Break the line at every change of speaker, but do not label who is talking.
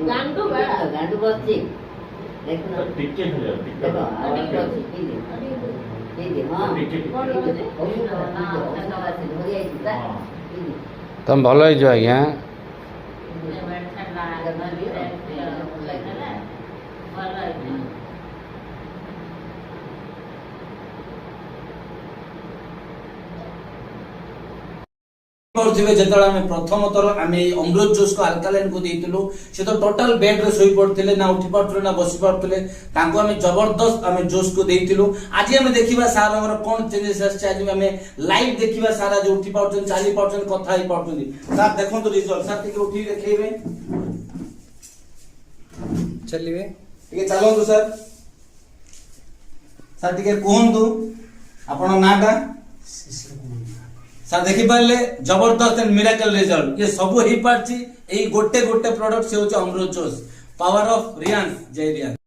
गांडू बा
गांडू बसची देखो ना
टिके है
देखो आवाज बसची ठीक है हां
कोण बोलते
तुम भल हो आज्ञा
ଯେତେବେଳେ ଆମେ ପ୍ରଥମ ଥର ଆମେ ଏଇ ଅମୃତ ଜୁସ୍ କୁ ଆଲକାଲାଇନ କୁ ଦେଇଥିଲୁ ସେ ତ ଟୋଟାଲ ବେଡ ରେ ଶୋଇ ପଡୁଥିଲେ ନା ଉଠି ପାରୁଥିଲେ ନା ବସି ପାରୁଥିଲେ ତାଙ୍କୁ ଆମେ ଜବରଦସ୍ତ ଆମେ ଜୁସ୍ କୁ ଦେଇଥିଲୁ ଆଜି ଆମେ ଦେଖିବା ସାର୍ ଆମର କଣ ଚେଞ୍ଜେସ୍ ଆସିଛି ଆଜି ଆମେ ଲାଇଭ ଦେଖିବା ସାର୍ ଆଜି ଉଠି ପାରୁଛନ୍ତି ଚାଲି ପାରୁଛନ୍ତି କଥା ହେଇ ପାରୁଛନ୍ତି ସାର୍ ଦେଖନ୍ତୁ ରିଜଲ୍ଟ ସାର୍ ଟିକେ ଉଠି ଦେଖେଇବେ
चलिए
ଟିକେ ଚାଲନ୍ତୁ ସାର୍ ସାର୍ ଟିକେ କୁହନ୍ତୁ ଆପଣ ନାଟା ସାର୍ ଦେଖିପାରିଲେ ଜବରଦସ୍ତ ଏଣ୍ଡ ମିରାକଲ ରେଜଲ୍ଟ ये ସବୁ ହେଇପାରୁଛି ଏଇ ଗୋଟେ ଗୋଟେ ପ୍ରଡକ୍ଟ ସେ ହଉଛି ଅମୃତ ଜୁସ୍ ପାୱାର ଅଫ ରିଆନ୍ସ ଜୟ ରିଆନ୍ସ।